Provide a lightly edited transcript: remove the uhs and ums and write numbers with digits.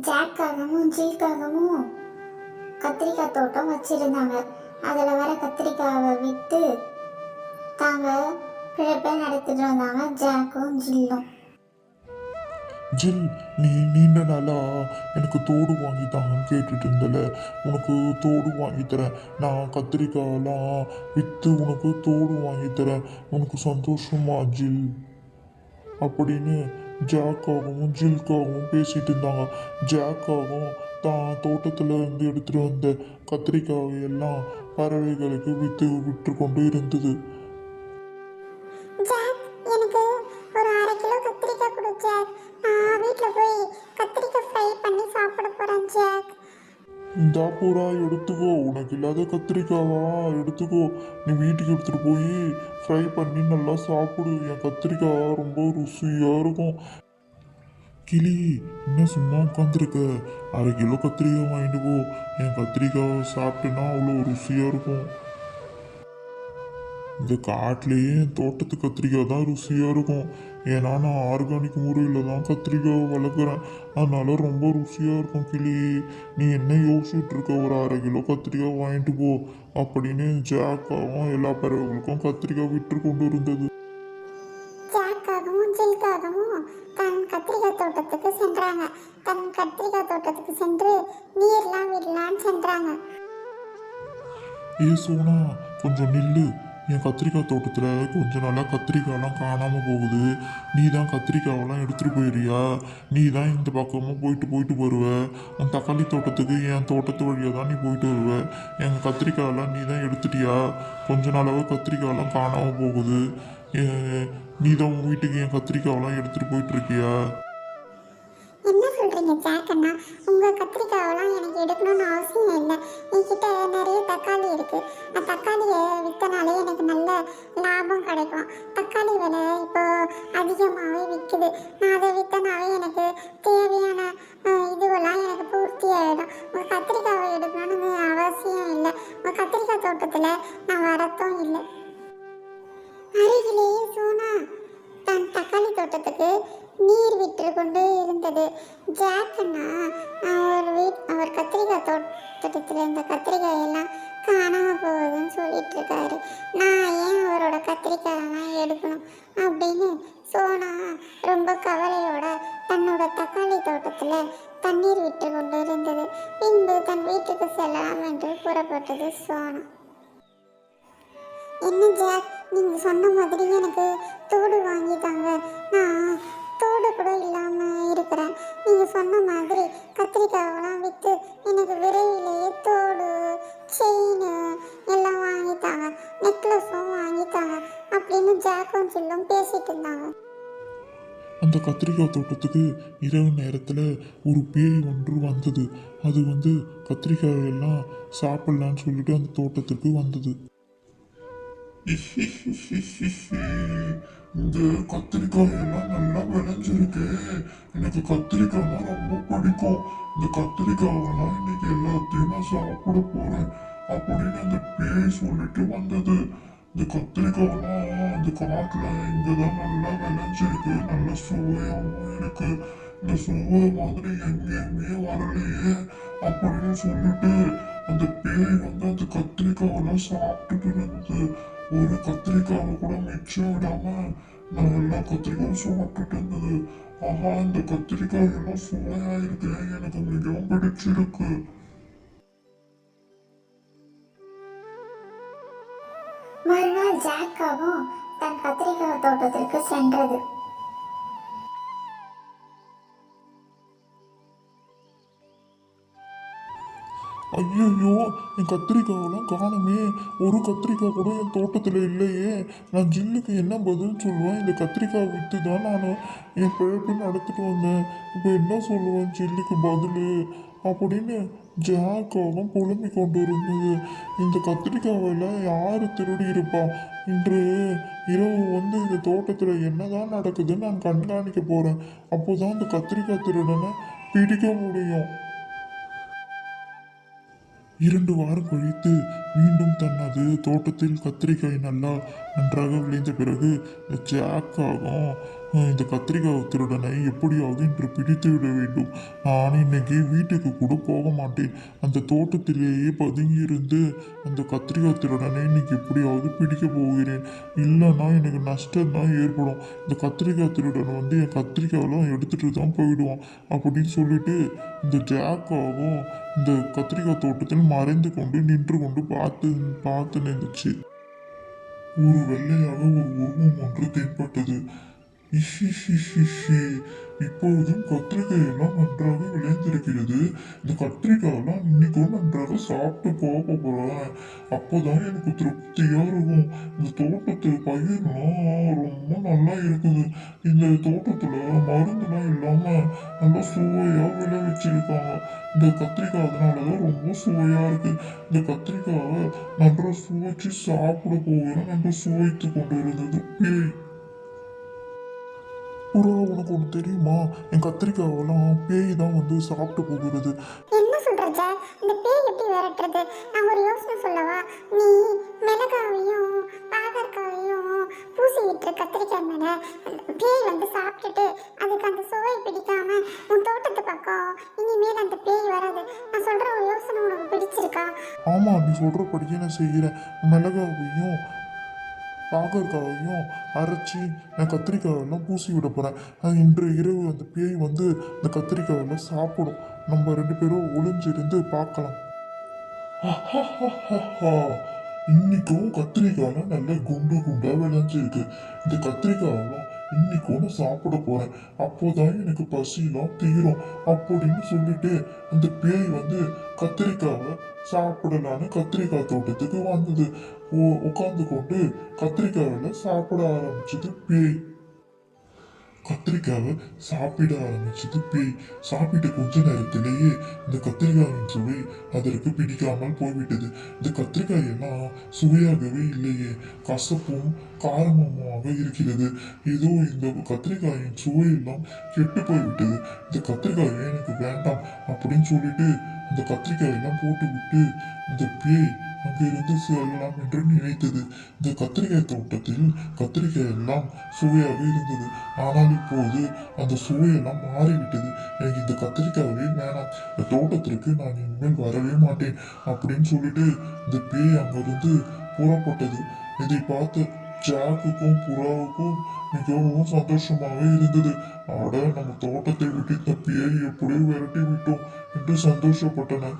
ஜாக்காகவும் ஜில்காகவும் கத்திரிக்காய் தோட்டம் வச்சுருந்தாங்க. அதில் வர கத்திரிக்காவை விற்று தாங்க பிழைப்பை நடத்திட்டு வந்தாங்க ஜாக்கும் ஜில்லும். ஜில், நீ நீண்ட நாளா எனக்கு தோடு வாங்கி தாங்கன்னு கேட்டுட்டு இருந்தல, உனக்கு தோடு வாங்கி தரேன். நான் கத்திரிக்காயெல்லாம் விற்று உனக்கு தோடு வாங்கி தரேன். உனக்கு சந்தோஷமா ஜில்? அப்படின்னு ஜாக்காகவும் ஜில்காகவும் பேசிட்டு இருந்தாங்க. ஜாக்காகவும் தான் தோட்டத்தில் இருந்து எடுத்துட்டு வந்த கத்திரிக்காயை எல்லாம் பறவைகளுக்கு விற்று கொண்டு இருந்தது. ஜாக், எனக்கு ஒரு 1/2 கிலோ கத்திரிக்காய் கொடு ஜாக். நான் வீட்டில் போய் கத்திரிக்காய் ஃப்ரை பண்ணி சாப்பிட போகிறேன் ஜாக். இந்த பூரா எடுத்துக்கோ, உனக்கு இல்லாத கத்திரிக்காவா எடுத்துக்கோ. நீ வீட்டுக்கு எடுத்துட்டு போய் ஃப்ரை பண்ணி நல்லா சாப்பிடு. என் கத்திரிக்காய் ரொம்ப ருசியாக இருக்கும். கிளி, இன்னும் சும்மா உட்காந்துருக்க? 1/2 கிலோ கத்திரிக்காய் வாங்கிட்டு போ. என் கத்திரிக்காய் சாப்பிட்டேன்னா அவ்வளோ ருசியாக இருக்கும். இந்த காட்டிலேயே என் தோட்டத்து கத்திரிக்காய் தான் ருசியாக இருக்கும். ஏன்னா நான் ஆர்கானிக் முறையில் தான் கத்திரிக்காய் வளர்க்குறேன். அதனால ரொம்ப ருசியாக இருக்கும். கிளி, நீ என்ன யோசிச்சுட்டு இருக்க? ஒரு 1/2 கிலோ கத்திரிக்காய் வாங்கிட்டு போ அப்படின்னு ஜாக்காவும் எல்லா பறவைகளுக்கும் கத்திரிக்காய் விற்று கொண்டு இருந்தது. ஜாக்காகவும் ஜில்காகவும் தன் கத்திரிக்காய் தோட்டத்துக்கு சென்றாங்க. தன் கத்திரிக்காய் தோட்டத்துக்கு சென்று நீர்லாம் விடலான்னு சென்றாங்க. சோனா, கொஞ்சம் நில்லு. என் கத்திரிக்காய் தோட்டத்தில் கொஞ்சம் நாளாக கத்திரிக்காயெல்லாம் காணாமல் போகுது. நீ தான் கத்திரிக்காயெல்லாம் எடுத்துகிட்டு போயிடுறியா? நீ தான் இந்த பக்கமாக போயிட்டு வருவ. உன் தக்காளி தோட்டத்துக்கு என் தோட்டத்து வழியாக தான் நீ போயிட்டு வருவ. எங்கள் கத்திரிக்காயெல்லாம் நீ தான் எடுத்துட்டியா? கொஞ்ச நாளாக கத்திரிக்காயெல்லாம் காணாமல் போகுது. நீ தான் உன் வீட்டுக்கு என் கத்திரிக்காயெல்லாம் எடுத்துகிட்டு போயிட்டுருக்கியா? என்ன சொல்கிறீங்க ஜாக் அண்ணா? உங்கள் கத்திரிக்காயெல்லாம் எனக்கு எடுக்கணும்னு அவசியம் இல்லை. என்கிட்ட நிறைய தக்காளி இருக்குது. அந்த தக்காளியை விற்றனாலே எனக்கு நல்ல லாபம் கிடைக்கும். தக்காளி விலை இப்போ அதிகமாகவே விற்குது. நான் அதை விற்றனாவே எனக்கு தேவையான இதுவெல்லாம் எனக்கு பூர்த்தி ஆகிடும். உங்கள் கத்திரிக்காயை எடுக்கணும்னு அவசியம் இல்லை. உங்கள் கத்திரிக்காய் தோட்டத்தில் நான் வரத்தும் இல்லை. அருகிலேயே சோனா தன் தக்காளி தோட்டத்துக்கு நீர் விட்டு கொண்டு இருந்தது. ஜாக்குன்னா அவர் கத்திரிக்காய் தோட்டத்தில் இருந்த கத்திரிக்காயெல்லாம் காணாமல் போகுதுன்னு சொல்லிட்டு இருக்காரு. நான் ஏன் அவரோட கத்திரிக்காயெல்லாம் எடுக்கணும் அப்படின்னு சோனா ரொம்ப கவலையோட தன்னோட தக்காளி தோட்டத்தில் தண்ணீர் விட்டு கொண்டு இருந்தது. பின்பு தன் வீட்டுக்கு செல்லலாம் என்று புறப்பட்டது சோனா. என்ன ஜாக், நீங்கள் சொன்ன மாதிரி எனக்கு தோடு வாங்கிட்டாங்க. நான் தோடு கூட இல்லாமல் இருக்கிறேன். நீங்கள் சொன்ன மாதிரி கத்திரிக்காயெல்லாம் விற்று எனக்கு விரைவிலேயே தோடு, செயின் எல்லாம் வாங்கிட்டாங்க, நெக்லஸும் வாங்கிட்டாங்க அப்படின்னு ஜாக்கும் ஜில்லும் பேசிட்டு இருந்தாங்க. அந்த கத்திரிக்காய் தோட்டத்துக்கு இரவு நேரத்தில் ஒரு பேய் ஒன்று வந்தது. அது கத்திரிக்காயெல்லாம் சாப்பிட்லான்னு சொல்லிட்டு அந்த தோட்டத்துக்கு வந்தது. இந்த கத்திரிக்காய் எல்லாம் நல்லா விளைஞ்சிருக்கு. எனக்கு கத்திரிக்காய்னா ரொம்ப பிடிக்கும். இந்த கத்திரிக்காயெல்லாம் இன்னைக்கு எல்லாத்தையும் நான் சாப்பிட போறேன் அப்படின்னு அந்த பேய் சொல்லிட்டு வந்தது. இந்த கத்திரிக்காயெல்லாம் அந்த காட்டுல இங்கதான் நல்லா விளைஞ்சிருக்கு. நல்ல சுவையாகவும் இருக்கு. இந்த சுவை மாதிரி எங்கேயுமே வரலையே அப்படின்னு சொல்லிட்டு அந்த பேய் அந்த கத்திரிக்காயெல்லாம் சாப்பிட்டுட்டு இருந்தது. ஒரு கத்திரிக்காவை கூட மிச்சம் விடாம நான் எல்லா கத்திரிக்காயும் சாப்பிட்டுட்டு இருந்தது. ஆஹா, இந்த கத்திரிக்காய் எல்லாம் சுவையா இருக்கு. எனக்கு மிகவும் பிடிச்சிருக்கு. மறுநாள் ஜாக்காவும் தன் கத்திரிக்காய் தோட்டத்திற்கு சென்றது. ஐயோ, என் கத்திரிக்காயெல்லாம் காணுமே. ஒரு கத்திரிக்காய் கூட என் தோட்டத்தில் இல்லையே. நான் ஜில்லுக்கு என்ன பதில் சொல்லுவேன்? இந்த கத்திரிக்காய் விற்று தான் நான் என் பிழைப்பு நடத்திட்டு வந்தேன். இப்போ என்ன சொல்லுவேன் ஜில்லுக்கு பதில் அப்படின்னு ஜாக்காகவும் புலம்பிக் கொண்டு இருந்தது. இந்த கத்திரிக்காயெல்லாம் யார் திருடி இருப்பா? இன்று இரவு இந்த தோட்டத்தில் என்னதான் நடக்குதுன்னு நான் கண்காணிக்க போகிறேன். அப்போதான் இந்த கத்திரிக்காய் திருடனை பிடிக்க முடியும். 2 வாரம் கழித்து மீண்டும் தனது தோட்டத்தில் கத்திரிக்காய் நன்றாக விளைந்த பிறகு ஜாக்காகவும் இந்த கத்திரிக்காய் திருடனை எப்படியாவது இன்று பிடித்து விட வேண்டும். நான் இன்னைக்கு வீட்டுக்கு கூட போக மாட்டேன். அந்த தோட்டத்திலேயே பதுங்கியிருந்து அந்த கத்திரிக்காய் திருடனை இன்னைக்கு எப்படியாவது பிடிக்க போகிறேன். இல்லைன்னா எனக்கு நஷ்டம் தான் ஏற்படும். இந்த கத்திரிக்காய் திருடன் வந்து என் கத்திரிக்காயெல்லாம் எடுத்துட்டு தான் போயிடுவான் அப்படின்னு சொல்லிட்டு இந்த ஜாக்காவும் இந்த கத்திரிக்காய் தோட்டத்தில் மறைந்து கொண்டு நின்று கொண்டு பார்த்து நின்றுச்சு. ஒரு வெள்ளையாக ஒரு உருவம் ஒன்று தென்பட்டது. இஷிஷிஷிஷி, இப்பொழுதும் கத்திரிக்காய் எல்லாம் நன்றாக விளைந்திருக்கிறது. இந்த கத்திரிக்காய் எல்லாம் இன்னைக்கும் நன்றாக சாப்பிட்டு போக போறேன். அப்போதான் எனக்கு திருப்தியா இருக்கும். இந்த தோட்டத்து பயிர்லாம் ரொம்ப நல்லா இருக்குது. இந்த தோட்டத்துல மருந்துலாம் இல்லாம நல்லா சுவையா விளைவிச்சிருக்காங்க. இந்த கத்திரிக்காய் அதனாலதான் ரொம்ப சுவையா இருக்கு. இந்த கத்திரிக்காவை நல்லா சுவைச்சு சாப்பிட போகிறேன். நல்லா சுவைத்து கொண்டு இருந்தது பேய். புறா, உனக்கு ஒன்று தெரியுமா? என் கத்திரிக்காவெல்லாம் பேய் தான் வந்து சாப்பிட்டு போகிறது. என்ன சொல்ற ஜாக்? இந்த பேய் எப்படி விரட்டுறது? நான் ஒரு யோசனை சொல்லவா? நீ மிளகாவையும் பாகற்காயையும் பூசி விட்டு கத்திரிக்காய் மேல பேய் வந்து சாப்பிட்டுட்டு அதுக்கு அந்த சுவை பிடிக்காம உன் தோட்டத்து பக்கம் இனிமேல் அந்த பேய் வராது. நான் சொல்ற ஒரு யோசனை உனக்கு பிடிச்சிருக்கா? ஆமா, நீ சொல்றபடியே நான் செய்கிறேன். மிளகாவையும் பாகற்காயையும் அரைச்சி நான் கத்திரிக்காயெல்லாம் பூசி விட போகிறேன். இன்று இரவு அந்த பேய் வந்து இந்த கத்திரிக்காயெல்லாம் சாப்பிடும். நம்ம 2 பேரும் ஒளிஞ்சிருந்து பார்க்கலாம். இன்னைக்கும் கத்திரிக்காயெல்லாம் நல்லா குண்டு குண்டா விளைஞ்சிருக்கு. இந்த கத்திரிக்காயெல்லாம் இன்னைக்கும் நான் சாப்பிட போறேன். அப்போதான் எனக்கு பசியெல்லாம் தீரும் அப்படின்னு சொல்லிட்டு அந்த பேய் வந்து கத்திரிக்காவை சாப்பிடலான்னு கத்திரிக்காய் தோட்டத்துக்கு வந்தது. உட்கார்ந்து கொண்டு கத்திரிக்காயில சாப்பிட ஆரம்பிச்சது பேய். கத்திரிக்காவை சாப்பிட ஆரம்பிச்சது பேய். சாப்பிட்ட கொஞ்ச நேரத்திலேயே இந்த கத்திரிக்காயின் சுவை அதற்கு பிடிக்காமல் போய்விட்டது. இந்த கத்திரிக்காய் எல்லாம் சுவையாகவே இல்லையே, கசப்பும் காரமுமாக இருக்கிறது. ஏதோ இந்த கத்திரிக்காயின் சுவையெல்லாம் கெட்டு போய்விட்டது. இந்த கத்திரிக்காயை எனக்கு வேண்டாம் அப்படின்னு சொல்லிட்டு இந்த கத்திரிக்காயெல்லாம் போட்டு விட்டு இந்த பேய் அங்கிருந்து செல்லலாம் என்று நினைத்தது. இந்த கத்திரிக்காய் தோட்டத்தில் கத்திரிக்காய் எல்லாம் சுவையாக இருந்தது. ஆனால் இப்போது அந்த சுவையெல்லாம் மாறிவிட்டது. எனக்கு இந்த கத்திரிக்காயே வேணாம், இந்த தோட்டத்திற்கு நான் இனிமேல் வரவே மாட்டேன் அப்படின்னு சொல்லிட்டு இந்த பேய் அங்கிருந்து புறப்பட்டது. இதை பார்த்து ஜாக்குக்கும் புறாவுக்கும் மிகவும் சந்தோஷமாக இருந்தது. அட, நம்ம தோட்டத்தை விட்டு இந்த பேயை எப்படியோ விரட்டி விட்டோம் என்று சந்தோஷப்பட்டனர்.